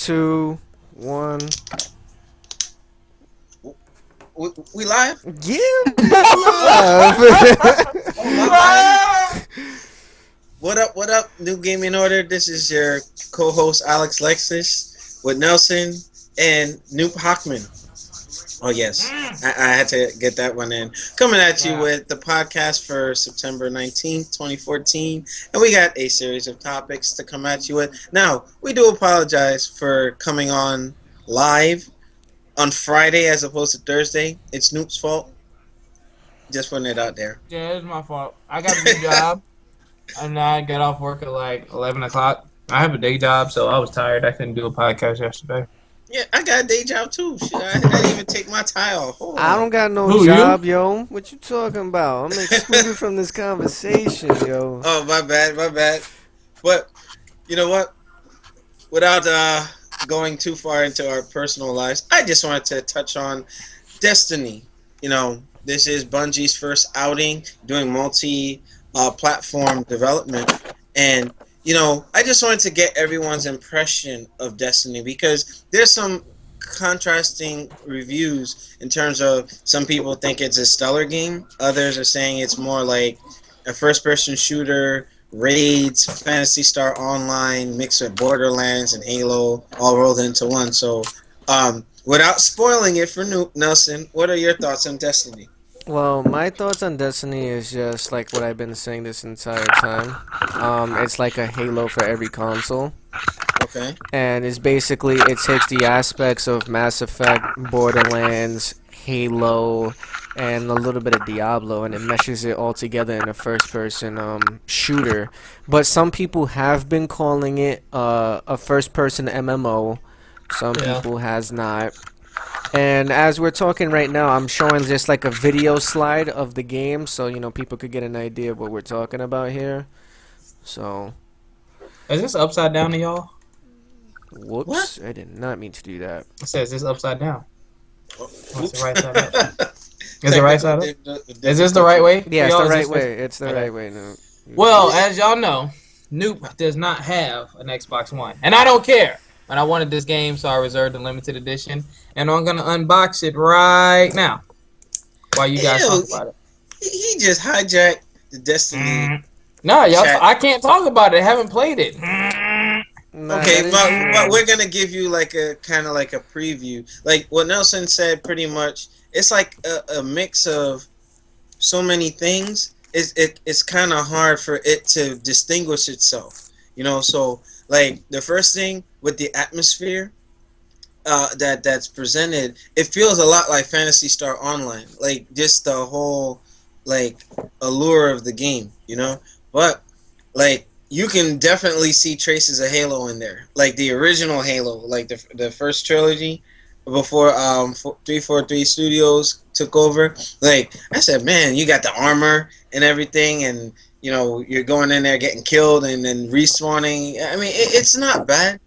2, 1. We live? Yeah, we live. What up? What up? New Gaming Order. This is your co-host Alex Lexus with Nelson and Noop Hockman. Oh yes, I had to get that one in. Coming at you with the podcast for September 19th, 2014, and we got a series of topics to come at you with. Now, we do apologize for coming on live on Friday as opposed to Thursday. It's Noop's fault. Just putting it out there. Yeah, it's my fault. I got a new job, and I got off work at like 11 o'clock. I have a day job, so I was tired. I couldn't do a podcast yesterday. Yeah, I got a day job too. Shit, I didn't even take my tie off. Hold I on. don't got no job, yo. What you talking about? I'm excluded from this conversation, yo. Oh, my bad. But, you know what? Without going too far into our personal lives, I just wanted to touch on Destiny. You know, this is Bungie's first outing doing multi-platform development. And, you know, I just wanted to get everyone's impression of Destiny because there's some contrasting reviews in terms of some people think it's a stellar game. Others are saying it's more like a first-person shooter, raids, Phantasy Star Online, mixed with Borderlands and Halo, all rolled into one. So, without spoiling it for Nelson, what are your thoughts on Destiny? Well, my thoughts on Destiny is just like what I've been saying this entire time. It's like a Halo for every console. Okay. And it's basically, it takes the aspects of Mass Effect, Borderlands, Halo, and a little bit of Diablo, and it meshes it all together in a first-person shooter. But some people have been calling it a first-person MMO. Some people has not. And as we're talking right now, I'm showing just like a video slide of the game, so you know people could get an idea of what we're talking about here. So, Is this upside down to y'all? whoops, What? I did not mean to do that. It says this upside down. What's the right side up? Is Is it right side up? Is this the right way? Yeah, it's Y'all, the is right this way. It's the right way. No. Well, as y'all know, Noop does not have an Xbox One. And I don't care. But I wanted this game, so I reserved the limited edition. And I'm going to unbox it right now while you guys talk about it. He just hijacked the Destiny. No, y'all. Chat. I can't talk about it. I haven't played it. Nah, Okay, that is but we're gonna give you like a kind of like a preview. Like what Nelson said, pretty much. It's like a mix of so many things. It's kind of hard for it to distinguish itself. You know, so like the first thing with the atmosphere that's presented, it feels a lot like Phantasy Star Online. Like just the whole like allure of the game, you know. But like you can definitely see traces of Halo in there, like the original Halo, like the first trilogy before 343 Studios took over. Like I said, man, you got the armor and everything, and you know you're going in there getting killed and then respawning. I mean, it's not bad.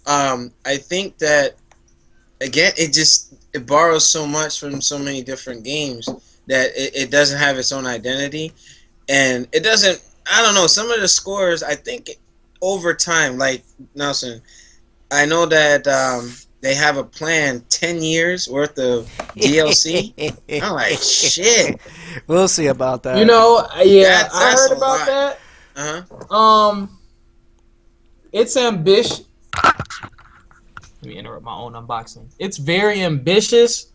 I think that again, it borrows so much from so many different games that it doesn't have its own identity, and it doesn't. I don't know. Some of the scores, I think, over time, like Nelson, I know that they have a plan 10 years worth of DLC. I'm like, shit. We'll see about that. You know, yeah, That's I heard a about lot. that. Uh-huh. It's ambitious. Let me interrupt my own unboxing. It's very ambitious.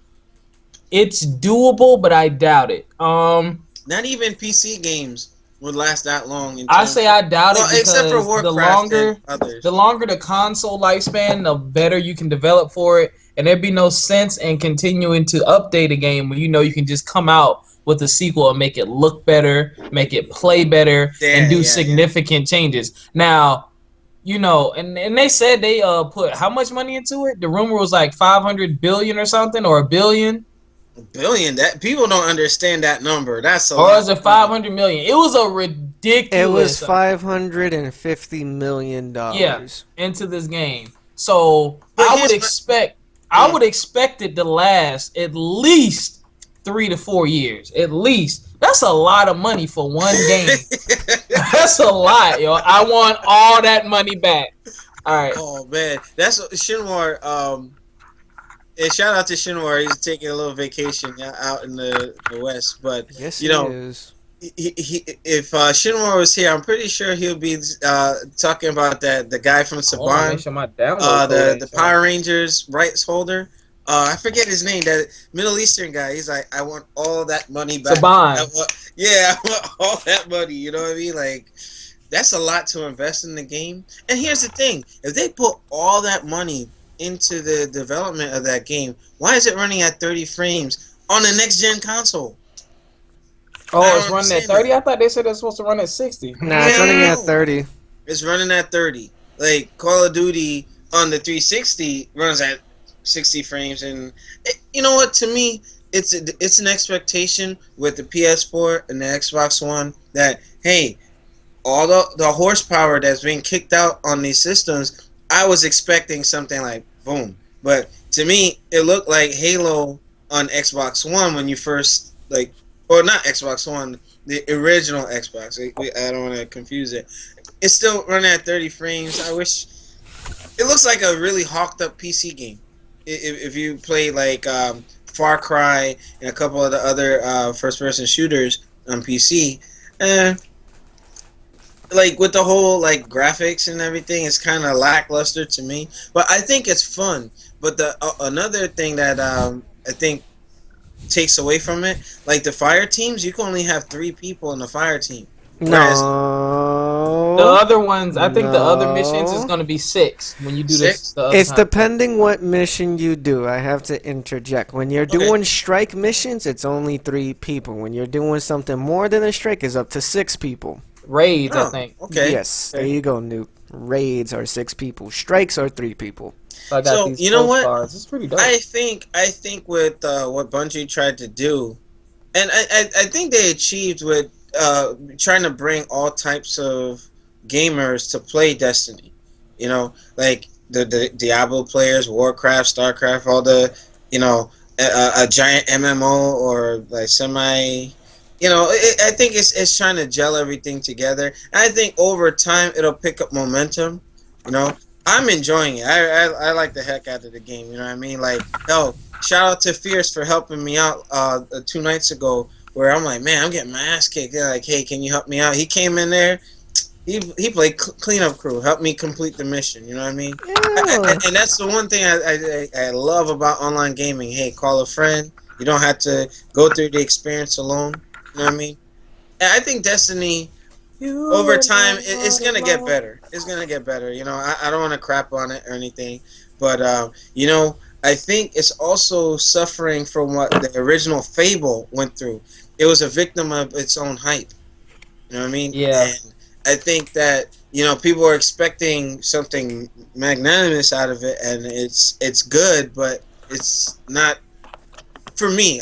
It's doable, but I doubt it. Not even PC games would last that long. I say I doubt it because except for Warcraft and others. the longer the console lifespan, the better you can develop for it, and there'd be no sense in continuing to update a game when you know you can just come out with a sequel and make it look better, make it play better, and do significant changes. Now, you know, and they said they put how much money into it? The rumor was like 500 billion or something, or a billion. Billion? That people don't understand that number. That's a Or lot. is it 500 million? It was a ridiculous. It was $550 million. Yeah, into this game. So But I would expect it to last at least 3 to 4 years. At least. That's a lot of money for one game. That's a lot, yo. I want all that money back. All right. Oh man, that's Shinwar. And shout out to Shinwar. He's taking a little vacation out in the west. But Yes, you he know, is. if Shinwar was here, I'm pretty sure he'll be talking about that the guy from Hold on, make Saban, sure my download code the ain't showing. Power Rangers rights holder. I forget his name. That Middle Eastern guy. He's like, I want all that money back. Saban. Yeah, I want all that money. You know what I mean? Like, that's a lot to invest in the game. And here's the thing: if they put all that money into the development of that game, why is it running at 30 frames on the next gen console? I Oh, don't it's running at understand 30. that. I thought they said it's supposed to run at 60. Nah, it's running at Hell, 30. it's running at 30. Like Call of Duty on the 360 runs at 60 frames, and you know what? To me, it's an expectation with the PS4 and the Xbox One that hey, all the horsepower that's being kicked out on these systems, I was expecting something like boom. But to me, it looked like Halo on Xbox One when you first like, or not Xbox One, the original Xbox. I don't want to confuse it. It's still running at 30 frames. I wish it looks like a really hawked up PC game. If you play like Far Cry and a couple of the other first person shooters on PC, eh, like with the whole like graphics and everything, it's kind of lackluster to me. But I think it's fun. But the another thing that I think takes away from it, like the fire teams, you can only have 3 people in the fire team. Whereas The No. other ones, I think the other missions is No. going to be 6 when you do Six? the other It's time. depending what mission you do. I have to interject. When you're Okay. doing strike missions, it's only 3 people. When you're doing something more than a strike, it's up to 6 people. Raids, I Oh, think. okay. Yes, there Okay. you go, Nuke. Raids are 6 people. Strikes are 3 people. So I got So these you know what? postcards. It's pretty dope. I think with what Bungie tried to do, and I think they achieved with trying to bring all types of gamers to play Destiny. You know, like the Diablo players, Warcraft, Starcraft, all the, you know, a giant MMO or like semi. You know, I think it's trying to gel everything together. And I think over time it'll pick up momentum. You know, I'm enjoying it. I like the heck out of the game. You know what I mean? Like, hell, shout out to Fierce for helping me out 2 nights ago. Where I'm like, man, I'm getting my ass kicked. They're like, hey, can you help me out? He came in there. He played cleanup crew, helped me complete the mission. You know what I mean? Yeah. And that's the one thing I love about online gaming. Hey, call a friend. You don't have to go through the experience alone. You know what I mean? And I think Destiny over time it's gonna get better. It's gonna get better. You know, I don't want to crap on it or anything, but you know, I think it's also suffering from what the original Fable went through. It was a victim of its own hype. You know what I mean? Yeah. And I think that, you know, people are expecting something magnanimous out of it, and it's good, but it's not for me.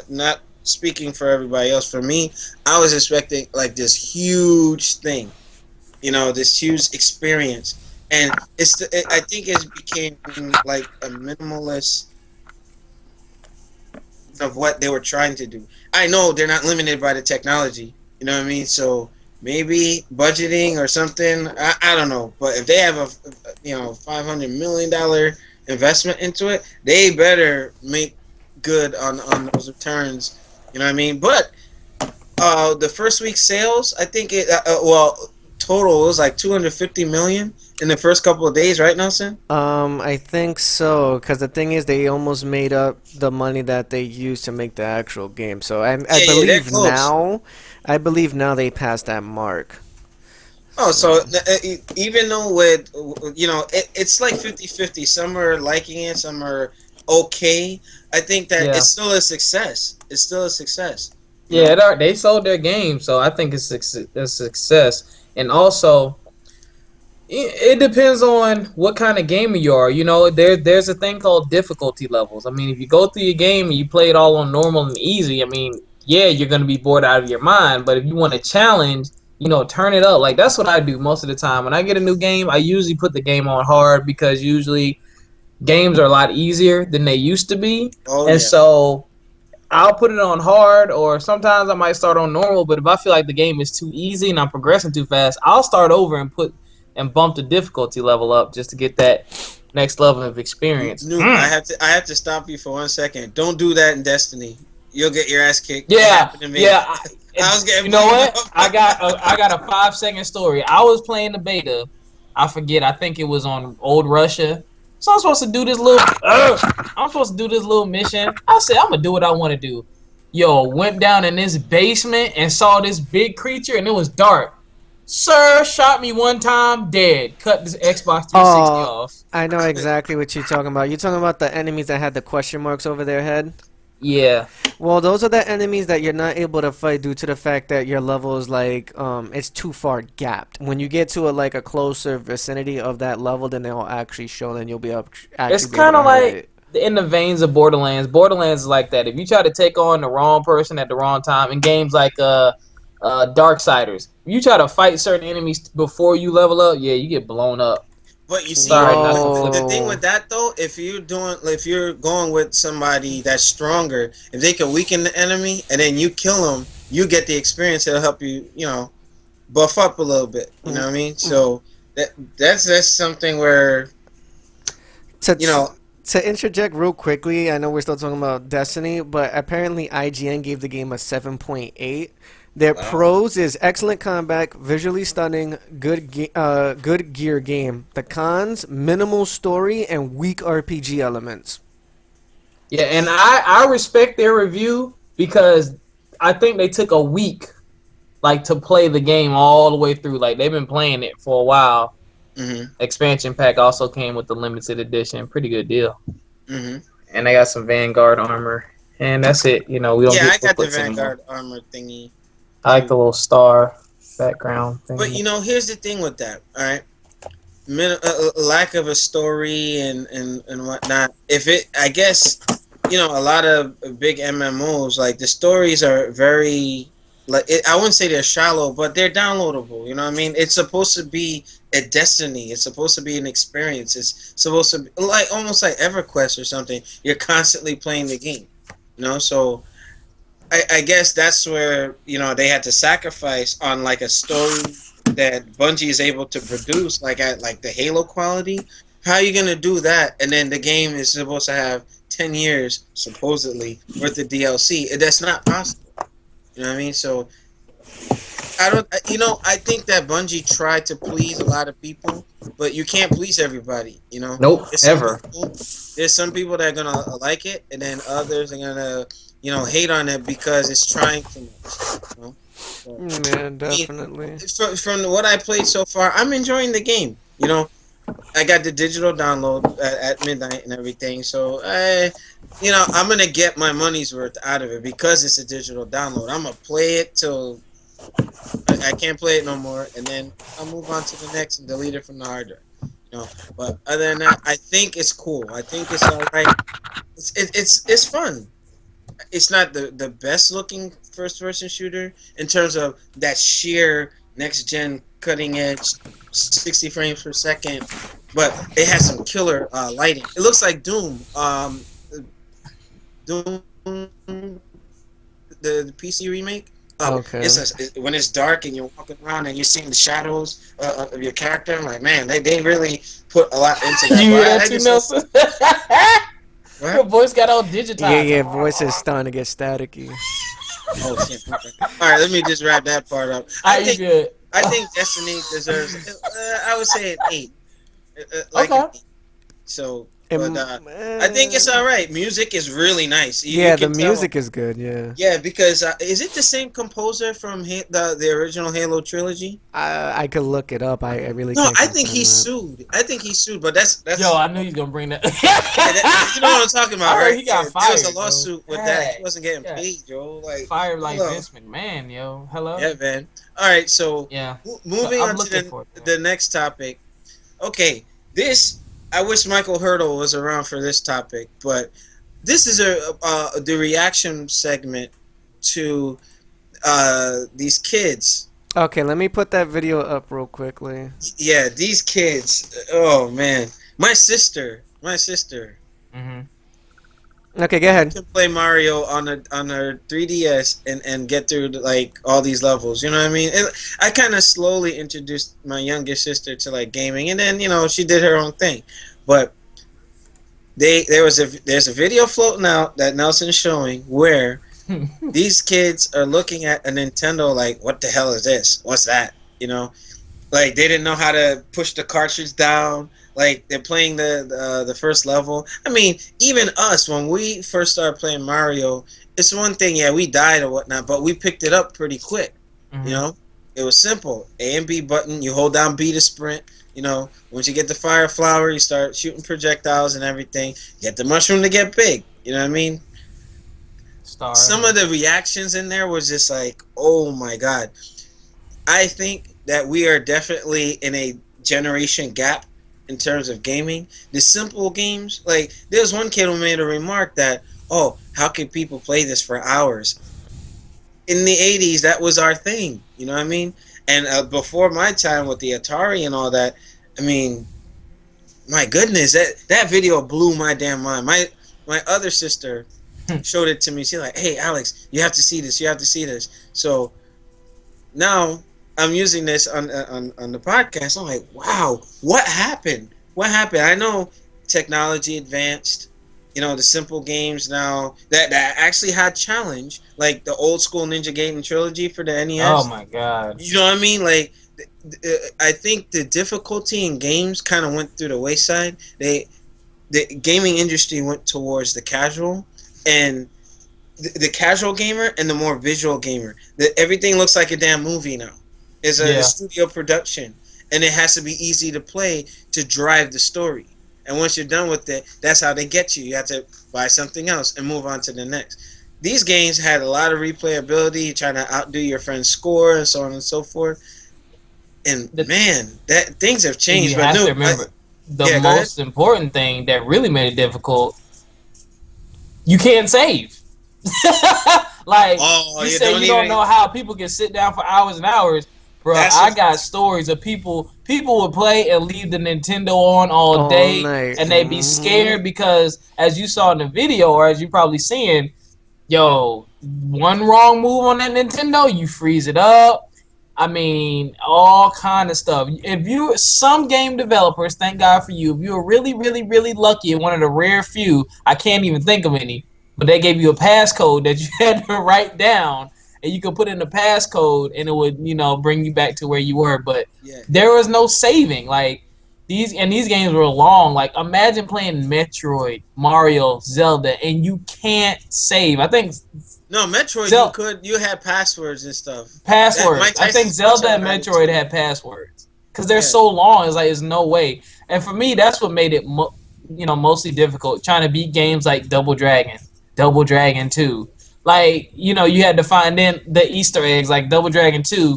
Not speaking for everybody else. For me, I was expecting like this huge thing, you know, this huge experience, and I think it became like a minimalist of what they were trying to do. I know they're not limited by the technology, you know what I mean? So maybe budgeting or something. I don't know, but if they have a $500 million investment into it, they better make good on those returns. You know what I mean? But the first week sales, I think total it was like 250 million in the first couple of days, right, Nelson? I think so, because the thing is, they almost made up the money that they used to make the actual game. So I Yeah, they're believe close. now they passed that mark. Oh, so even though with, you know, it's like 50-50. Some are liking it, some are okay. I think that Yeah. it's still a success. It's still a success. Yeah, they sold their game, so I think it's a success. And also, it depends on what kind of gamer you are. You know, there's a thing called difficulty levels. I mean, if you go through your game and you play it all on normal and easy, I mean, yeah, you're gonna be bored out of your mind. But if you want a challenge, you know, turn it up. Like that's what I do most of the time. When I get a new game, I usually put the game on hard because usually games are a lot easier than they used to be. Oh And yeah. so I'll put it on hard, or sometimes I might start on normal. But if I feel like the game is too easy and I'm progressing too fast, I'll start over and put and bump the difficulty level up just to get that next level of experience. I have to stop you for 1 second. Don't do that in Destiny. You'll get your ass kicked. Yeah. I was getting. You know what? I got a 5-second story. I was playing the beta. I forget. I think it was on Old Russia. So I'm supposed to do this little mission. I said I'm gonna do what I want to do. Yo, went down in this basement and saw this big creature, and it was dark. Sir shot me one time, dead. Cut this Xbox 360 off. I know exactly what you're talking about. You're talking about the enemies that had the question marks over their head? Yeah. Well, those are the enemies that you're not able to fight due to the fact that your level is like it's too far gapped. When you get to a closer vicinity of that level, then they'll actually show. Then you'll be up. It's kind of like in the veins of Borderlands. Borderlands is like that. If you try to take on the wrong person at the wrong time in games like Darksiders, if you try to fight certain enemies before you level up, yeah, you get blown up. But you see, Sorry, the thing with that though, if you're going with somebody that's stronger, if they can weaken the enemy and then you kill them, you get the experience. It'll help you, buff up a little bit. You know what I mean? So that's something where, To interject real quickly, I know we're still talking about Destiny, but apparently IGN gave the game a 7.8. Their pros is excellent combat, visually stunning, good gear game. The cons, minimal story and weak RPG elements. Yeah, and I respect their review because I think they took a week to play the game all the way through. Like they've been playing it for a while. Mm-hmm. Expansion pack also came with the limited edition. Pretty good deal. Mm-hmm. And they got some Vanguard armor. And that's it. We don't get I got the booklets Vanguard anymore. armor thingy. I like the little star background thing. But here's the thing with that. All right, lack of a story and whatnot. I guess a lot of big MMOs the stories are very I wouldn't say they're shallow, but they're downloadable. You know what I mean? It's supposed to be a Destiny. It's supposed to be an experience. It's supposed to be almost like EverQuest or something. You're constantly playing the game. So. I guess that's where they had to sacrifice on a story that Bungie is able to produce at the Halo quality. How are you gonna do that? And then the game is supposed to have 10 years supposedly worth of DLC. That's not possible. You know what I mean? So I don't. I think that Bungie tried to please a lot of people, but you can't please everybody. Nope, ever. There's some people that are gonna like it, and then others are gonna hate on it because it's trying too much. So, Man, definitely. From what I played so far, I'm enjoying the game. I got the digital download at midnight and everything, so I'm gonna get my money's worth out of it because it's a digital download. I'm gonna play it till I can't play it no more, and then I'll move on to the next and delete it from the hard drive. But other than that, I think it's cool. I think it's alright. It's fun. It's not the best looking first person shooter in terms of that sheer next gen cutting edge 60 frames per second, but it has some killer lighting. It looks like Doom. Doom, the PC remake. Okay. When it's dark and you're walking around and you're seeing the shadows of your character, I'm like, man, they really put a lot into that. You hear that too, Nelson? Your voice got all digitized. Yeah, voice is starting to get staticky. Oh shit! All right, let me just wrap that part up. I think Destiny deserves. I would say an 8. Okay. An 8. So, but I think it's all right. Music is really nice. The music is good. Yeah. Yeah, because is it the same composer from the original Halo trilogy? I could look it up. I really no. can't. I think he sued. But that's. Yo, I knew he was gonna bring that. You know what I'm talking about, right? He got fired. There was a lawsuit with that. He wasn't getting paid, yo. Fired like Vince McMahon, yo. Hello. Yeah, man. All right, so moving on to the next topic. Okay, this. I wish Michael Hurdle was around for this topic, but this is the reaction segment to these kids. Okay, let me put that video up real quickly. Yeah, these kids. Oh man, my sister. Mm-hmm. Okay, go ahead. To play Mario on a 3DS and get through like all these levels. You know what I mean? I kind of slowly introduced my youngest sister to like gaming, and then she did her own thing. But there's a video floating out that Nelson's showing where these kids are looking at a Nintendo like, what the hell is this? What's that? Like they didn't know how to push the cartridge down. Like they're playing the first level. I mean, even us when we first started playing Mario, it's one thing. Yeah, we died or whatnot, but we picked it up pretty quick. Mm-hmm. It was simple. A and B button. You hold down B to sprint. Once you get the fire flower, you start shooting projectiles and everything. Get the mushroom to get big. You know what I mean? Some of the reactions in there was just like, oh my god. I think that we are definitely in a generation gap in terms of gaming. The simple games, like there's one kid who made a remark that, oh, how can people play this for hours? In the 80s, that was our thing. You know what I mean? And before my time with the Atari and all that, I mean, my goodness, that video blew my damn mind. My other sister showed it to me. She's like, hey, Alex, you have to see this. You have to see this. So now I'm using this on the podcast. I'm like, wow, what happened? What happened? I know technology advanced. The simple games now that actually had challenge, like the old school Ninja Gaiden trilogy for the NES. Oh my god! You know what I mean? Like, I think the difficulty in games kind of went through the wayside. The gaming industry went towards the casual and the casual gamer and the more visual gamer. Everything looks like a damn movie now. It's a studio production, and it has to be easy to play to drive the story. And once you're done with it, that's how they get you. You have to buy something else and move on to the next. These games had a lot of replayability, trying to outdo your friend's score and so on and so forth. And man, that things have changed. You have to remember the most important thing that really made it difficult. You can't save. Like you say, you don't know how people can sit down for hours and hours. Bro, I got stories of people would play and leave the Nintendo on all day, and they'd be scared because, as you saw in the video, or as you probably seeing, one wrong move on that Nintendo, you freeze it up. I mean, all kind of stuff. Some game developers, thank God for you, if you were really, really, really lucky and one of the rare few, I can't even think of any, but they gave you a passcode that you had to write down. And you could put in the passcode, and it would, bring you back to where you were. But there was no saving. Like these games were long. Like imagine playing Metroid, Mario, Zelda, and you can't save. I think Metroid you could. You had passwords and stuff. Passwords. I think Zelda and Metroid had passwords because they're so long. It's like there's no way. And for me, that's what made it, mostly difficult. Trying to beat games like Double Dragon 2. Like, you had to find in the Easter eggs, like Double Dragon 2.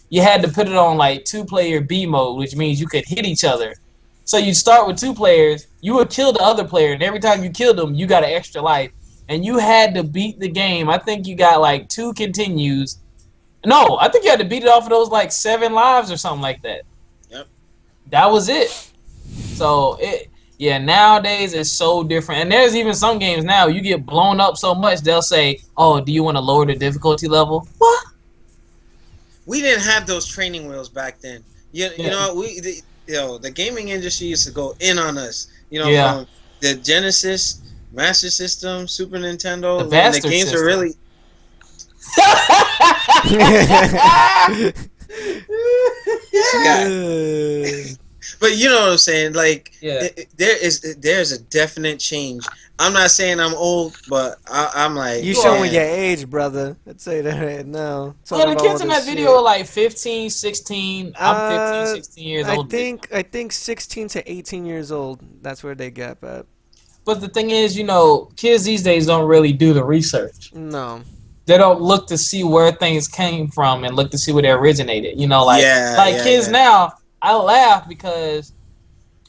You had to put it on, like, 2-player B mode, which means you could hit each other. So you'd start with 2 players. You would kill the other player, and every time you killed them, you got an extra life. And you had to beat the game. I think you got, like, 2 continues. No, I think you had to beat it off of those, like, 7 lives or something like that. Yep. That was it. So, nowadays it's so different. And there's even some games now, you get blown up so much, they'll say, oh, do you want to lower the difficulty level? What? We didn't have those training wheels back then. You know, the gaming industry used to go in on us. From the Genesis, Master System, Super Nintendo, the games are really... But you know what I'm saying? Like, there's a definite change. I'm not saying I'm old, but I'm like... You showing your age, brother. I'd say that right now. Well, the kids in that video are like 15, 16. I'm 15, 16 years old. I think 16 to 18 years old. That's where they gap at. But the thing is, kids these days don't really do the research. No. They don't look to see where things came from and look to see where they originated. Kids now... I laugh because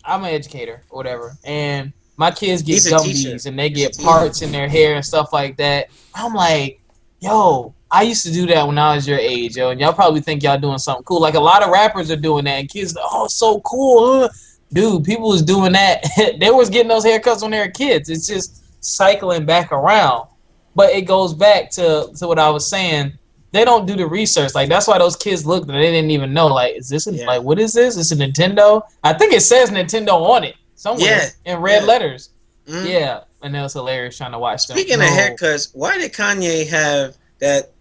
I'm an educator or whatever, and my kids get gummies and they get parts in their hair and stuff like that. I'm like, yo, I used to do that when I was your age, yo, and y'all probably think y'all doing something cool. Like a lot of rappers are doing that, and kids are, oh, so cool. Dude, people was doing that. They was getting those haircuts when they were kids. It's just cycling back around. But it goes back to what I was saying. They don't do the research. Like, that's why those kids looked and they didn't even know. Like, is this like, what is this? Is it Nintendo? I think it says Nintendo on it somewhere in red letters. Mm-hmm. Yeah, and it was hilarious trying to watch them. Speaking of haircuts, why did Kanye have that,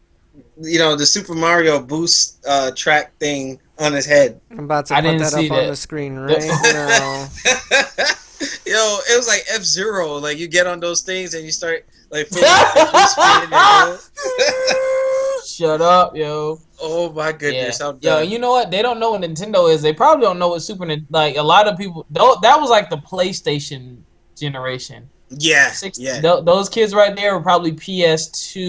the Super Mario Boost track thing on his head? I'm about to put that up on the screen right now. Yo, it was like F-Zero. Like, you get on those things and you start like Shut up, yo. Oh my goodness. Yeah. Yo, you know what? They don't know what Nintendo is. They probably don't know what like a lot of people. That was like the PlayStation generation. Yeah. Those kids right there were probably PS2-ish,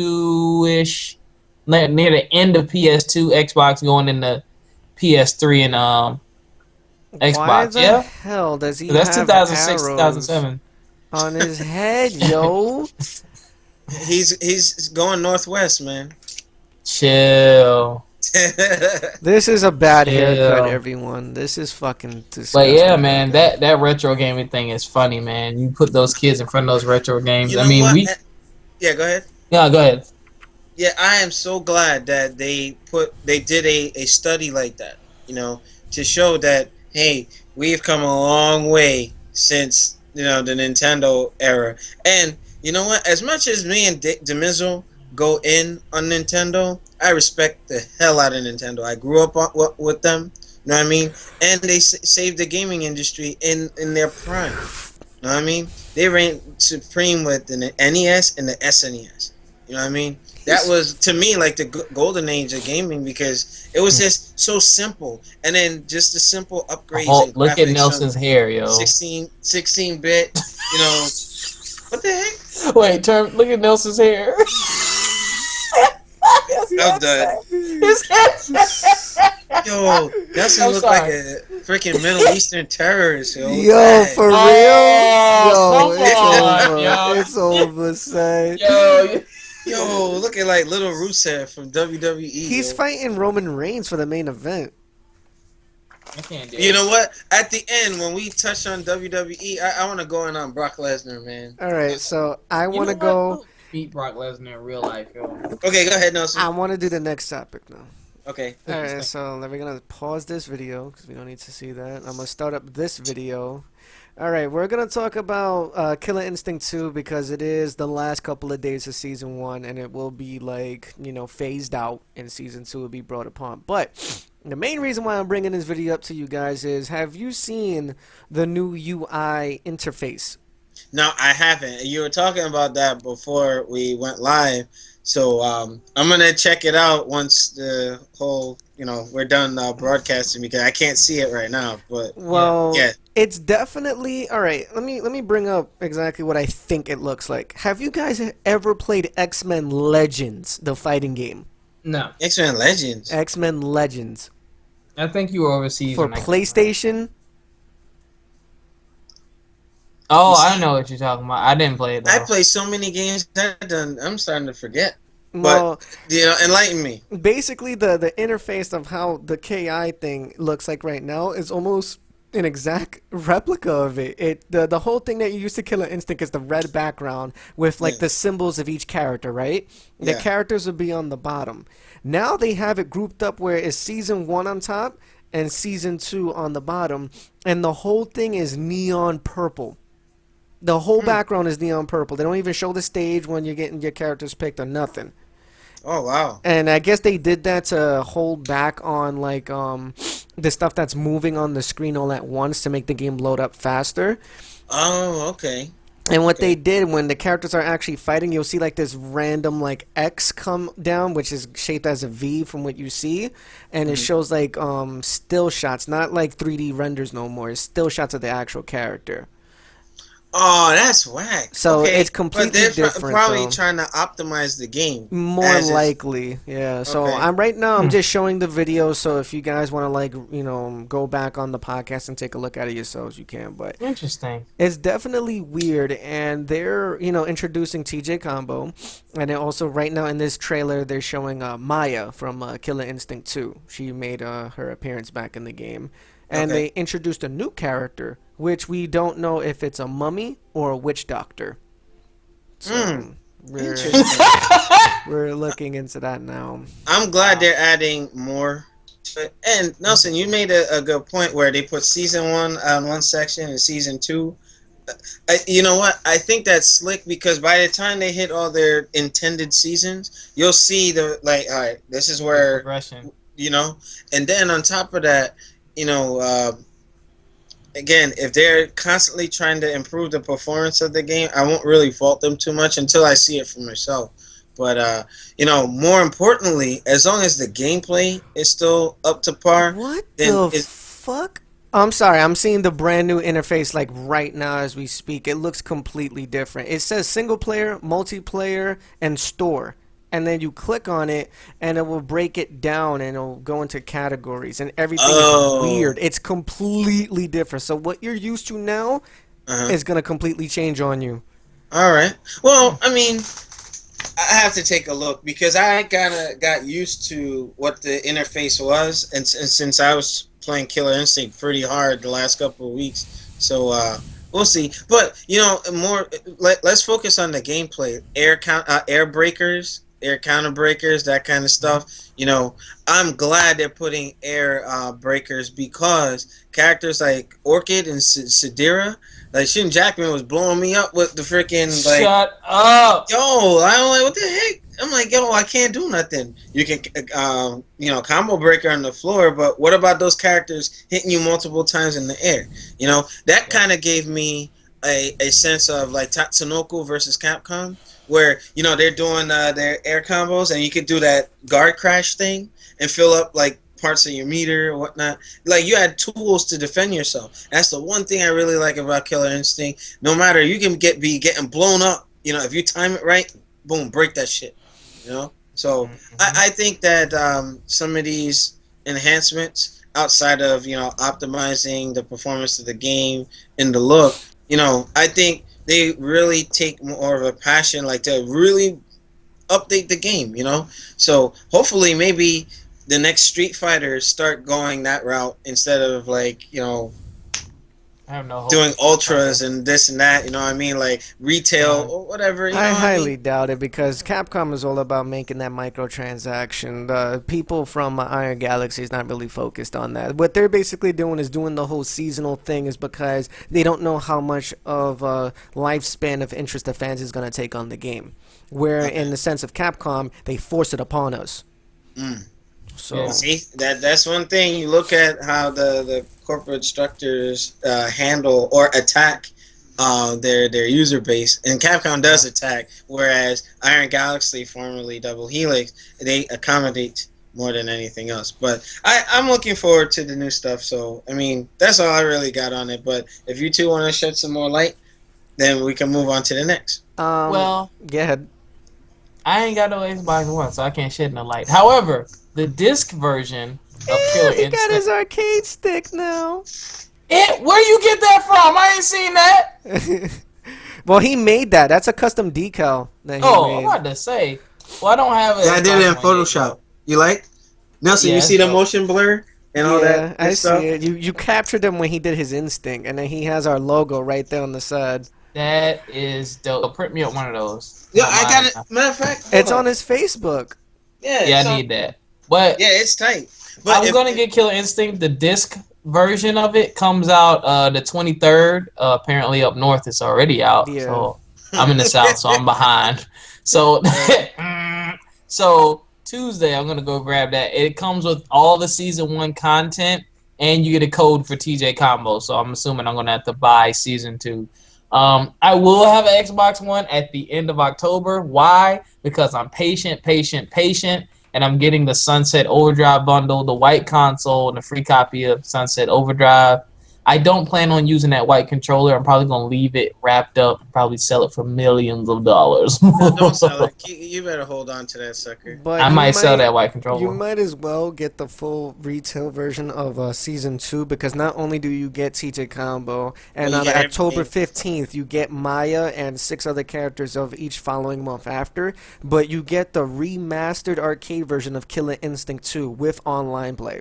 near the end of PS2, Xbox going into PS3 and Xbox. Why the hell does he That's have 2006, 2007 on his head, yo? He's going northwest, man. Chill. This is a bad haircut, everyone. This is fucking disgusting. But yeah, man, that retro gaming thing is funny, man. You put those kids in front of those retro games. Yeah, go ahead. Yeah, go ahead. Yeah, I am so glad that they did a study like that, to show that, hey, we've come a long way since, the Nintendo era. And you know what? As much as me and Demizzle go in on Nintendo, I respect the hell out of Nintendo. I grew up with them, you know what I mean? And they saved the gaming industry in their prime, you know what I mean? They reigned supreme with the NES and the SNES, you know what I mean? That was, to me, like the golden age of gaming because it was just so simple. And then just the simple upgrades. Look at Nelson's hair, yo. 16-bit, What the heck? Wait, look at Nelson's hair. I'm done. Yo, Nelson look like a freaking Middle Eastern terrorist, yo. Yo, for real? Yo, it's over, say. Yo, looking like Little Rusev from WWE. He's fighting Roman Reigns for the main event. I can't do it. You know what? At the end, when we touch on WWE, I want to go in on Brock Lesnar, man. All right, so I want to go beat Brock Lesnar in real life, yo. Okay, go ahead, Nelson. I want to do the next topic now. Okay. All right, so we're going to pause this video because we don't need to see that. I'm going to start up this video. All right, we're going to talk about Killer Instinct 2 because it is the last couple of days of Season 1, and it will be, phased out, and Season 2 will be brought upon. But the main reason why I'm bringing this video up to you guys is, have you seen the new UI interface? No, I haven't. You were talking about that before we went live. So I'm going to check it out once the whole, we're done broadcasting because I can't see it right now. But yeah. It's definitely all right. Let me bring up exactly what I think it looks like. Have you guys ever played X-Men Legends, the fighting game? No. X-Men Legends. X-Men Legends. I think you were overseas for PlayStation. Oh, I know what you're talking about. I didn't play it though. I play so many games I'm starting to forget. Well, but enlighten me. Basically, the interface of how the KI thing looks like right now is almost an exact replica of it. The whole thing that you used to Killer Instinct is the red background with the symbols of each character, right? The characters would be on the bottom. Now they have it grouped up where it's Season 1 on top and Season 2 on the bottom, and the whole thing is neon purple. The whole background is neon purple. They don't even show the stage when you're getting your characters picked or nothing. Oh, wow. And I guess they did that to hold back on the stuff that's moving on the screen all at once to make the game load up faster. Oh, okay. And what they did when the characters are actually fighting, you'll see this random X come down, which is shaped as a V from what you see, and it shows still shots, not 3D renders no more. It's still shots of the actual character. Oh, that's whack. So it's completely different. Probably trying to optimize the game. More likely, yeah. So I'm just showing the video. So if you guys want to go back on the podcast and take a look at it yourselves, you can. But interesting. It's definitely weird, and they're introducing TJ Combo, and then also right now in this trailer they're showing Maya from Killer Instinct 2. She made her appearance back in the game. And they introduced a new character, which we don't know if it's a mummy or a witch doctor. So we're Interesting. we're looking into that now. I'm glad they're adding more to it. And Nelson, you made a good point where they put season one on one section and season two. You know what? I think that's slick because by the time they hit all their intended seasons, you'll see all right, this is where Progression. and then on top of that, again, if they're constantly trying to improve the performance of the game, I won't really fault them too much until I see it for myself. But more importantly, as long as the gameplay is still up to par, What then the fuck? I'm sorry, I'm seeing the brand new interface like right now as we speak. It looks completely different. It says single player, multiplayer, and store. And then you click on it and it will break it down and it'll go into categories and everything is weird. It's completely different. So what you're used to now is going to completely change on you. All right. Well, I mean, I have to take a look because I kind of got used to what the interface was, and since I was playing Killer Instinct pretty hard the last couple of weeks, so we'll see. But let's focus on the gameplay. Air breakers, air counter breakers, that kind of stuff. I'm glad they're putting air breakers because characters like Orchid and Sidira. Like Shin Jackman was blowing me up with the freaking like. Shut up! Yo, I'm like, what the heck? I'm like, yo, I can't do nothing. You can, combo breaker on the floor, but what about those characters hitting you multiple times in the air? That kind of gave me a sense of like Tatsunoko versus Capcom, where they're doing their air combos, and you could do that guard crash thing and fill up like parts of your meter or whatnot. Like you had tools to defend yourself. That's the one thing I really like about Killer Instinct. No matter, you can be getting blown up. If you time it right, boom, break that shit. So I think that some of these enhancements outside of optimizing the performance of the game and the look, I think they really take more of a passion, like to really update the game. So hopefully maybe the next Street Fighters start going that route instead of like I have no hope. doing ultras and this and that. You know what I mean? Like retail or whatever. I highly doubt it because Capcom is all about making that microtransaction. The people from Iron Galaxy is not really focused on that. What they're basically doing is doing the whole seasonal thing is because they don't know how much of a lifespan of interest the fans is going to take on the game. Where in the sense of Capcom, they force it upon us. So see, that's one thing. You look at how the corporate structures handle or attack their user base, and Capcom does attack, whereas Iron Galaxy, formerly Double Helix, they accommodate more than anything else. But I'm looking forward to the new stuff. So I mean, that's all I really got on it. But if you two want to shed some more light, then we can move on to the next. Well, go ahead. I ain't got no Xbox One, so I can't shed no light. However, the disc version of Killer He Instinct. got his arcade stick now. Where you get that from? I ain't seen that. Well, he made that. That's a custom decal that he I'm made. about to say. Well, I don't have it. Yeah, I did it in Photoshop. You like? Nelson, Yeah, you see the so- motion blur and all that I stuff? see it. You captured him when he did his instinct, and then he has our logo right there on the side. That is dope. Print me up one of those. Yeah, I got it. Matter of fact, It's on his Facebook. Yeah, I need that. But Yeah, it's tight. But I'm gonna get Killer Instinct. The disc version of it comes out the 23rd. Apparently up north it's already out. Yeah. So I'm in the south, so I'm behind. So so Tuesday I'm gonna go grab that. It comes with all the season 1 content, and you get a code for TJ Combo. So I'm assuming I'm gonna have to buy season 2. I will have an Xbox One at the end of October. Why? Because I'm patient, and I'm getting the Sunset Overdrive bundle, the white console, and a free copy of Sunset Overdrive. I don't plan on using that white controller. I'm probably going to leave it wrapped up, probably sell it for millions of dollars. No, don't sell it. You better hold on to that sucker. But I you might sell that white controller. You might as well get the full retail version of Season 2 because not only do you get TJ Combo, and You on get October everything. 15th you get Maya and 6 other characters of each following month after, but you get the remastered arcade version of Killer Instinct 2 with online play.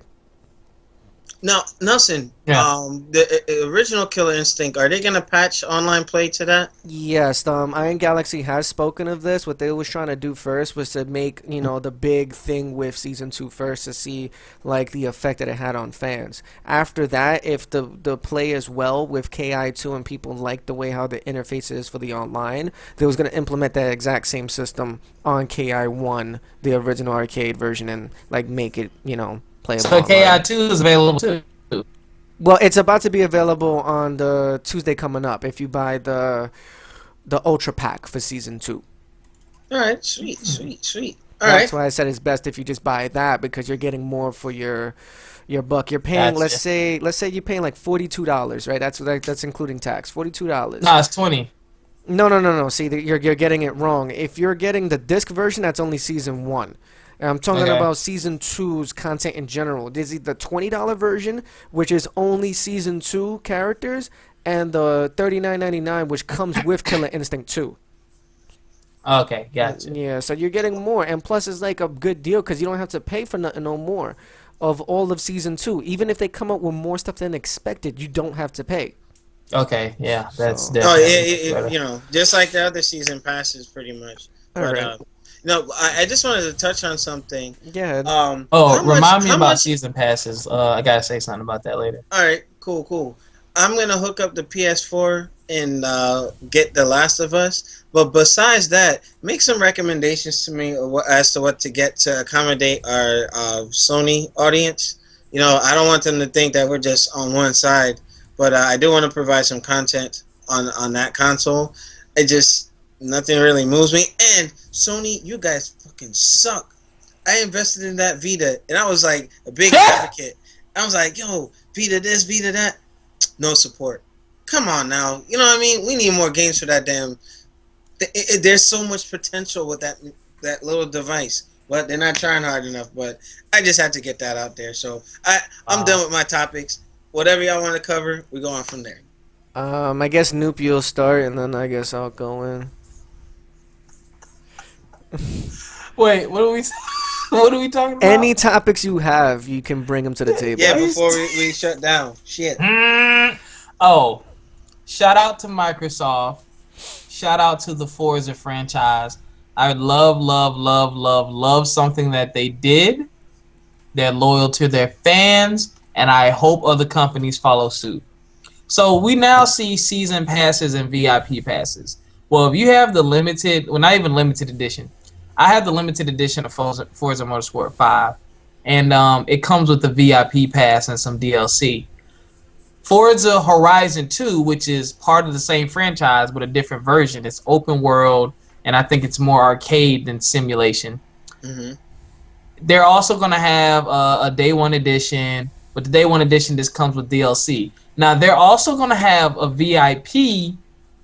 Now, Nelson, Yeah. the original Killer Instinct, are they gonna patch online play to that? Yes, Iron Galaxy has spoken of this. What they was trying to do first was to make, the big thing with season 2 first to see like the effect that it had on fans. After that, if the play is well with KI2 and people like the way how the interface is for the online, they was gonna implement that exact same system on KI1, the original arcade version, and like make it, playable So online. KI2 is available too. Well, it's about to be available on the Tuesday coming up if you buy the Ultra Pack for season 2. All right, sweet, sweet, sweet. All That's right. why I said it's best if you just buy that because you're getting more for your buck. You're paying Gotcha. let's say you're paying like $42, right? That's including tax. $42. No, it's 20. No. See, you're getting it wrong. If you're getting the disc version, that's only season 1. And I'm talking Okay. about season 2's content in general. There's the $20 version, which is only season 2 characters, and the $39.99, which comes with Killer Instinct 2. Okay, gotcha. Yeah, so you're getting more, and plus it's like a good deal because you don't have to pay for nothing no more of all of season 2. Even if they come up with more stuff than expected, you don't have to pay. Okay, yeah, that's So, Oh, definitely better. just like the other season passes, pretty much. all But right. I just wanted to touch on something. Yeah. Oh, How much? remind me How about much? season passes. I gotta say something about that later. All right, cool. I'm gonna hook up the PS4 and get The Last of Us. But besides that, make some recommendations to me as to what to get to accommodate our Sony audience. I don't want them to think that we're just on one side, but I do want to provide some content on that console. It just nothing really moves me. And Sony, you guys fucking suck. I invested in that Vita, and I was like a big advocate. I was like, yo, Vita this, Vita that. No support. Come on now. You know what I mean? We need more games for that damn. There's so much potential with that little device. But they're not trying hard enough. But I just had to get that out there. So I'm done with my topics. Whatever y'all want to cover, we're going from there. I guess Noop you'll start, and then I guess I'll go in. Wait, what are we? What are we talking about? Any topics you have, you can bring them to the table. Yeah, before we shut down. Shit. Oh, shout out to Microsoft. Shout out to the Forza franchise. I would love something that they did. They're loyal to their fans, and I hope other companies follow suit. So we now see season passes and VIP passes. Well, if you have the limited, well, not even limited edition. I have the limited edition of Forza Motorsport 5, and it comes with the VIP pass and some DLC. Forza Horizon 2, which is part of the same franchise but a different version, it's open world, and I think it's more arcade than simulation. Mm-hmm. They're also going to have a Day 1 edition, but the Day 1 edition just comes with DLC. Now, they're also going to have a VIP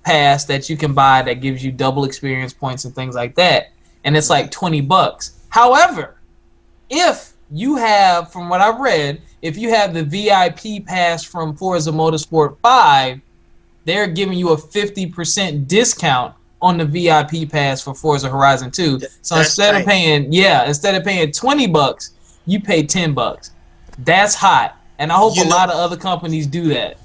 pass that you can buy that gives you double experience points and things like that, and it's like $20. However, if you have, from what I've read, if you have the VIP pass from Forza Motorsport 5, they're giving you a 50% discount on the VIP pass for Forza Horizon 2. So That's instead tight. of paying $20, you pay $10. That's hot. And I hope a lot of other companies do that.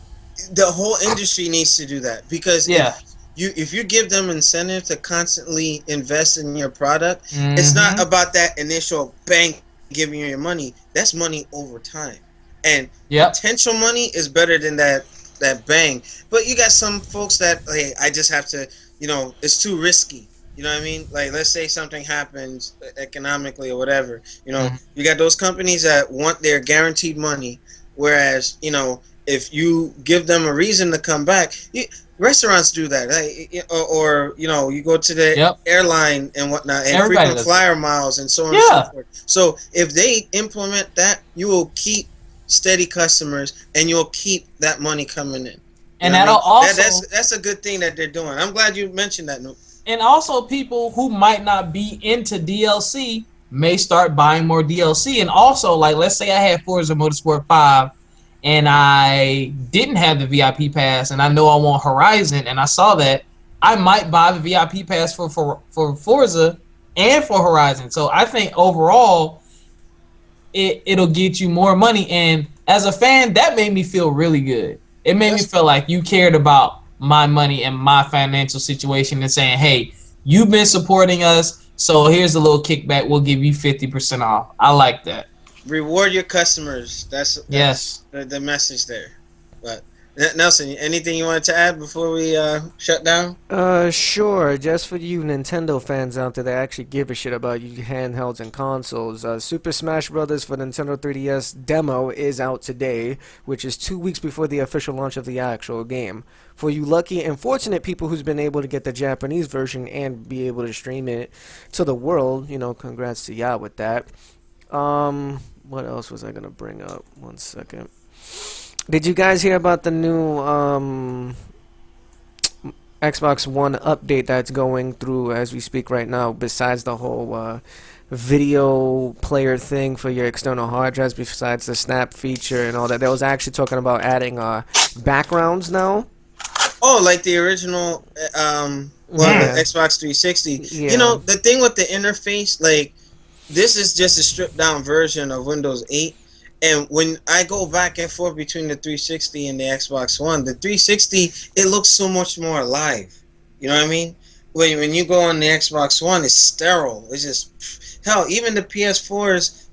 The whole industry needs to do that because Yeah. if you give them incentive to constantly invest in your product, it's not about that initial bang giving you your money. That's money over time, and potential money is better than that bang. But you got some folks that, hey, I just have to, it's too risky. You know what I mean? Like, let's say something happens economically or whatever. You got those companies that want their guaranteed money, whereas if you give them a reason to come back, restaurants do that, or you go to the airline and whatnot, and frequent flyer miles and so on and so forth. So if they implement that, you will keep steady customers and you'll keep that money coming in. And that'll also that's a good thing that they're doing. I'm glad you mentioned that. And also, people who might not be into DLC may start buying more DLC. And also, like, let's say I had Forza Motorsport 5 and I didn't have the VIP pass, and I know I want Horizon, and I saw that, I might buy the VIP pass for Forza and for Horizon. So I think overall, it'll get you more money. And as a fan, that made me feel really good. It made me That's feel like you cared about my money and my financial situation and saying, hey, you've been supporting us, so here's a little kickback. We'll give you 50% off. I like that. reward your customers. That's Yes. the message there. But Nelson, anything you wanted to add before we shut down? Sure. Just for you Nintendo fans out there that actually give a shit about you handhelds and consoles, Super Smash Bros. For Nintendo 3DS demo is out today, which is 2 weeks before the official launch of the actual game. For you lucky and fortunate people who's been able to get the Japanese version and be able to stream it to the world, congrats to y'all with that. What else was I gonna bring up? One second. Did you guys hear about the new Xbox One update that's going through as we speak right now, besides the whole video player thing for your external hard drives, besides the snap feature and all that? They was actually talking about adding backgrounds now. Oh, like the original, Yeah. the Xbox 360. Yeah. The thing with the interface, like, this is just a stripped down version of Windows 8. And when I go back and forth between the 360 and the Xbox One, the 360, it looks so much more alive. You know what I mean? When you go on the Xbox One, it's sterile. It's just, hell, even the PS4's,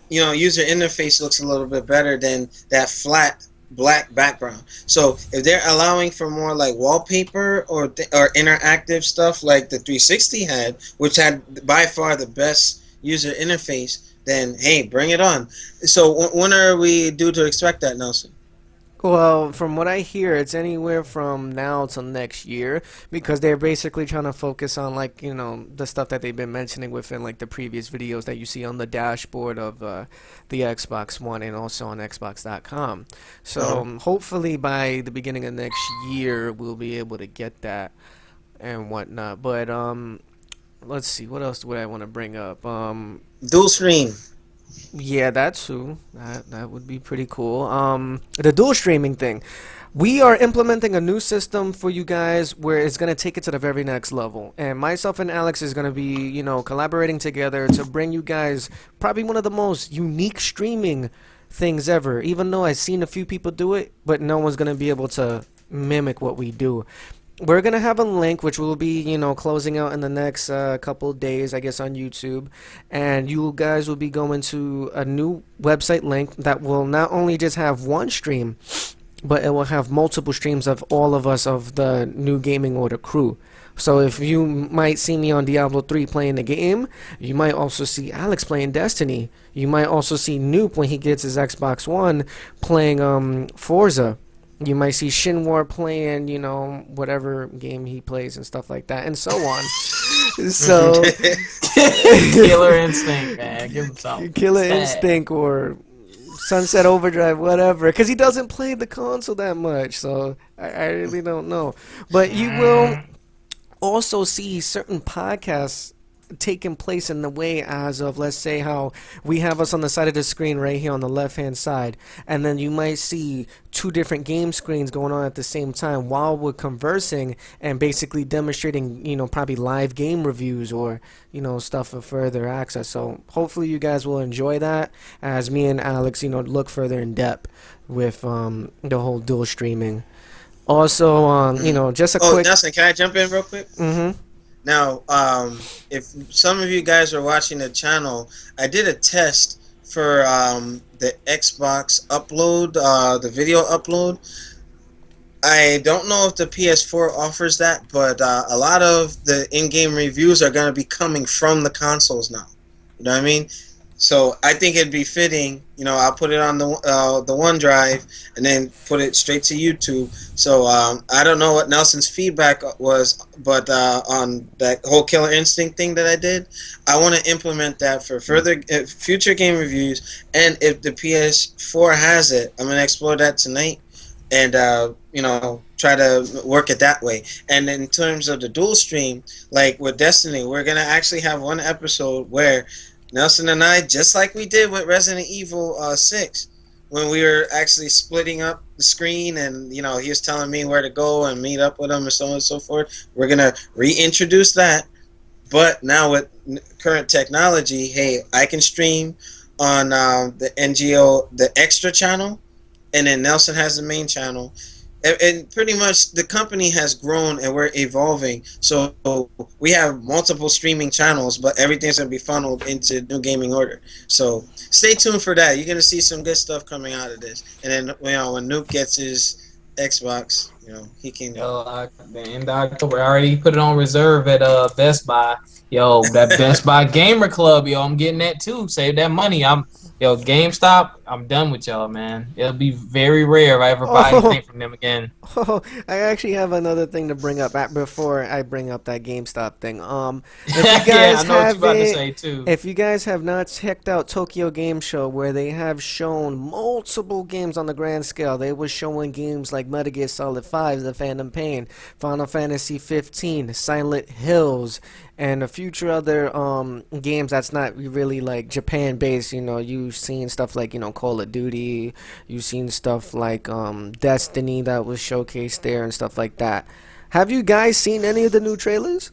user interface looks a little bit better than that flat black background. So if they're allowing for more like wallpaper or interactive stuff like the 360 had, which had by far the best user interface, then hey, bring it on. So when are we due to expect that, Nelson? Well, from what I hear, it's anywhere from now till next year, because they're basically trying to focus on, like, the stuff that they've been mentioning within, like, the previous videos that you see on the dashboard of the Xbox One and also on Xbox.com. So hopefully by the beginning of next year, we'll be able to get that and whatnot. But let's see, what else would I want to bring up? Dual stream. Yeah, that too. That would be pretty cool. The dual streaming thing. We are implementing a new system for you guys where it's gonna take it to the very next level. And myself and Alex is gonna be, collaborating together to bring you guys probably one of the most unique streaming things ever. Even though I've seen a few people do it, but no one's gonna be able to mimic what we do. We're going to have a link which will be, closing out in the next couple days, I guess, on YouTube. And you guys will be going to a new website link that will not only just have one stream, but it will have multiple streams of all of us of the New Gaming Order crew. So if you might see me on Diablo 3 playing the game, you might also see Alex playing Destiny. You might also see Noop when he gets his Xbox One playing Forza. You might see Shinwar playing, whatever game he plays and stuff like that, and so on. So, Killer Instinct, man. Give him something. Killer Sad. Instinct or Sunset Overdrive, whatever. Because he doesn't play the console that much, so I really don't know. But you will also see certain podcasts taking place in the way as of, let's say, how we have us on the side of the screen right here on the left hand side, and then you might see two different game screens going on at the same time while we're conversing and basically demonstrating, probably live game reviews or, stuff for further access. So hopefully you guys will enjoy that as me and Alex, look further in depth with the whole dual streaming. Also, just a quick... Nelson, can I jump in real quick? Mm-hmm. Now, if some of you guys are watching the channel, I did a test for the Xbox upload, the video upload. I don't know if the PS4 offers that, but a lot of the in-game reviews are going to be coming from the consoles now. You know what I mean? So I think it'd be fitting. I'll put it on the OneDrive and then put it straight to YouTube. So I don't know what Nelson's feedback was, but on that whole Killer Instinct thing that I did, I want to implement that for further future game reviews. And if the PS4 has it, I'm gonna explore that tonight, and try to work it that way. And in terms of the dual stream, like with Destiny, we're gonna actually have one episode where Nelson and I, just like we did with Resident Evil 6, when we were actually splitting up the screen and, he was telling me where to go and meet up with him and so on and so forth, we're going to reintroduce that. But now with current technology, hey, I can stream on the NGO, the extra channel, and then Nelson has the main channel. And pretty much the company has grown and we're evolving. So we have multiple streaming channels, but everything's going to be funneled into New Gaming Order. So stay tuned for that. You're going to see some good stuff coming out of this. And then, when Nuke gets his Xbox, he can... The end of October. I already put it on reserve at Best Buy. Yo, that Best Buy Gamer Club, I'm getting that too. Save that money. GameStop, I'm done with y'all, man. It'll be very rare if I ever buy anything from them again. Oh, I actually have another thing to bring up before I bring up that GameStop thing. If you guys I know what you're about to say too. If you guys have not checked out Tokyo Game Show, where they have shown multiple games on the grand scale, they were showing games like Metal Gear Solid 5, The Phantom Pain, Final Fantasy 15, Silent Hills, and a future other games that's not really like Japan based. You've seen stuff like Call of Duty, you've seen stuff like Destiny that was showcased there and stuff like that. Have you guys seen any of the new trailers?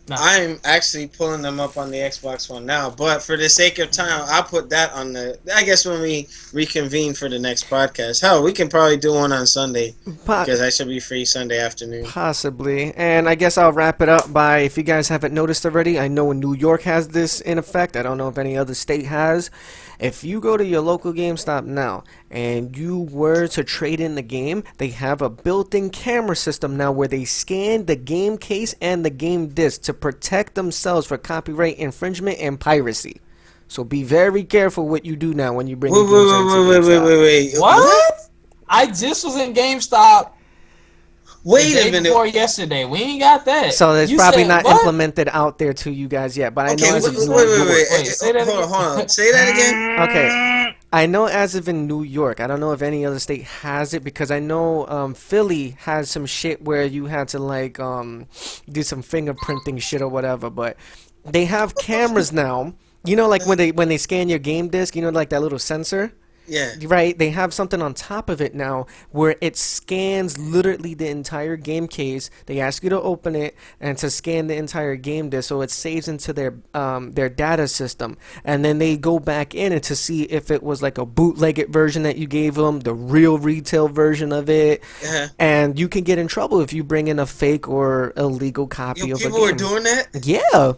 No. I'm actually pulling them up on the Xbox One now, but for the sake of time, I'll put that on I guess when we reconvene for the next podcast. Hell, we can probably do one on Sunday, because I should be free Sunday afternoon. Possibly. And I guess I'll wrap it up by, if you guys haven't noticed already, I know New York has this in effect. I don't know if any other state has. If you go to your local GameStop now and you were to trade in the game, they have a built-in camera system now where they scan the game case and the game disc to protect themselves for copyright infringement and piracy. So be very careful what you do now when you bring your games into GameStop. Wait. What? I just was in GameStop. Wait a minute. Before yesterday, we ain't got that. So it's You probably said not what? implemented out there to you guys yet, but I know as of New wait. Wait, say that Hold on. Say that again. Okay. I know as of in New York. I don't know if any other state has it, because I know Philly has some shit where you had to like do some fingerprinting shit or whatever, but they have cameras now. Like when they scan your game disc, like that little sensor? Yeah. Right, they have something on top of it now where it scans literally the entire game case. They ask you to open it and to scan the entire game disc, so it saves into their data system, and then they go back in and to see if it was like a bootlegged version that you gave them, the real retail version of it. Uh-huh. And you can get in trouble if you bring in a fake or illegal copy of a game. People are doing that? Yeah.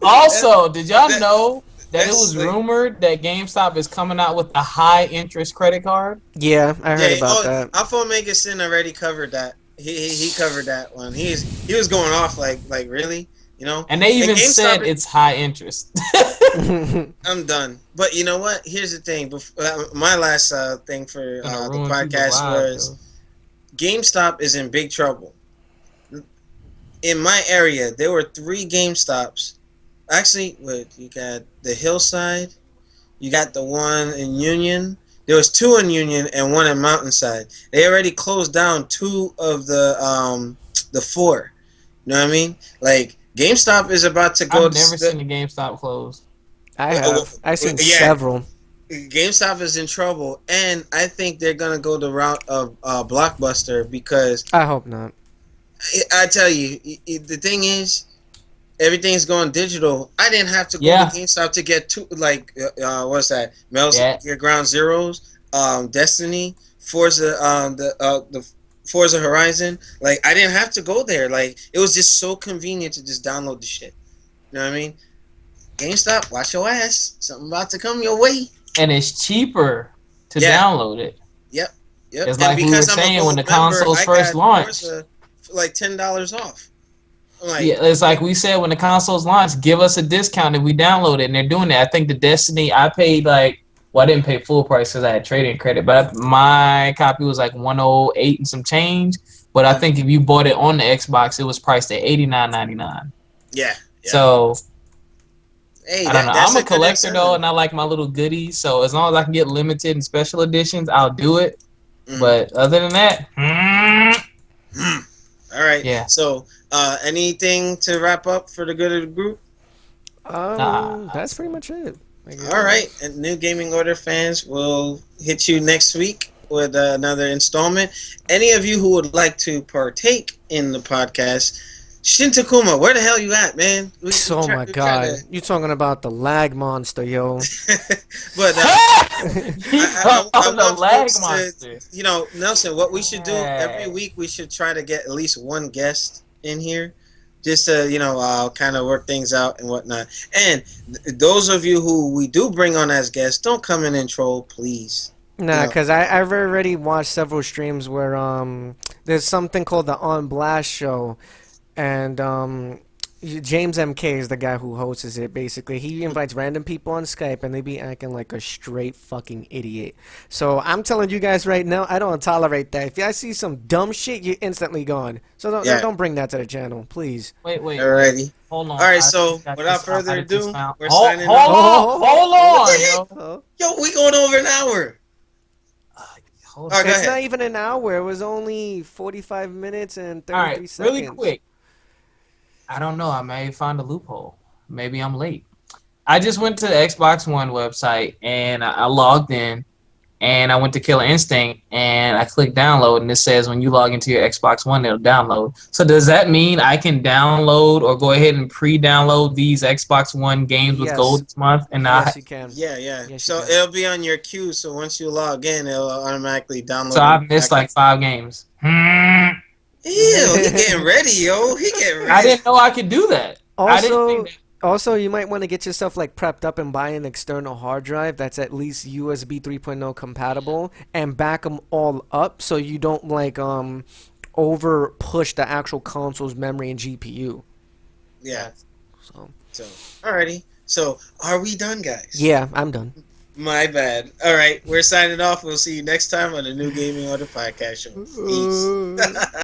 Also, did y'all know that it was like, rumored that GameStop is coming out with a high interest credit card? Yeah, I heard about that. Alpha Omega Sin already covered that. He covered that one. He was going off like really, And they even said GameStop, it's high interest. I'm done. But you know what? Here's the thing. My last thing for the podcast was GameStop is in big trouble. In my area, there were 3 GameStops. Actually, you got the Hillside, you got the one in Union. There was 2 in Union and 1 in Mountainside. They already closed down 2 of the 4. You know what I mean? Like GameStop is about to go. I've never seen a GameStop close. I have. I've seen several. GameStop is in trouble, and I think they're gonna go the route of Blockbuster, because I hope not. I tell you, the thing is, everything's going digital. I didn't have to go to GameStop to get what's that? Metal Gear Ground Zeroes, Destiny, Forza, the Forza Horizon. Like, I didn't have to go there. Like, it was just so convenient to just download the shit. You know what I mean? GameStop, watch your ass. Something about to come your way. And it's cheaper to download it. Yep. It's like we were saying when the consoles first launched. Like $10 off. It's like we said when the consoles launched, give us a discount if we download it, and they're doing that. I think the Destiny, I paid I didn't pay full price because I had trading credit, but my copy was like $108 and some change. But I think if you bought it on the Xbox, it was priced at $89.99. Yeah. So hey, I don't know. I'm a collector though, and I like my little goodies. So as long as I can get limited and special editions, I'll do it. But other than that, all right. Yeah. So, anything to wrap up for the good of the group? That's pretty much it. All right. And New Gaming Order fans, will hit you next week with another installment. Any of you who would like to partake in the podcast, Shin Takuma, where the hell you at, man? Oh my god, you talking about the lag monster, yo? But On the want lag folks monster. to, you know, Nelson, what we should do every Yeah. week, we should try to get at least one guest in here, just to, you know, kind of work things out and whatnot. And those of you who we do bring on as guests, don't come in and troll, please. Nah, No. because I've already watched several streams where there's something called the On Blast show, and James MK is the guy who hosts it. Basically, he invites random people on Skype, and they be acting like a straight fucking idiot. So I'm telling you guys right now, I don't tolerate that. If I see some dumb shit, you're instantly gone. So don't bring that to the channel, please. Wait. Alrighty. Hold on. All right, I so just got without this- further I just ado, found- we're Hold- signing hold off. on, hold on, yo. Oh. Yo, we going over an hour. Hold All on. right, go It's ahead. not even an hour. It was only 45 minutes and 33 All right, seconds. really quick. I don't know. I may find a loophole. Maybe I'm late. I just went to the Xbox One website and I logged in and I went to Killer Instinct and I clicked download and it says when you log into your Xbox One, it'll download. So does that mean I can download or go ahead and pre-download these Xbox One games with Yes. gold this month? And Yes, you can. Yeah. Yes, So you can. it'll be on your queue. So once you log in, it'll automatically download. so I've missed like 5 games. Ew, he getting ready, yo. He getting ready. I didn't know I could do that. I didn't Also, think that. also, you might want to get yourself like prepped up and buy an external hard drive that's at least USB 3.0 compatible and back them all up so you don't like over push the actual console's memory and GPU. Yeah. So Alrighty. So are we done, guys? yeah, I'm done. My bad. All right, we're signing off. We'll see you next time on the New Gaming Order Podcast show. Peace.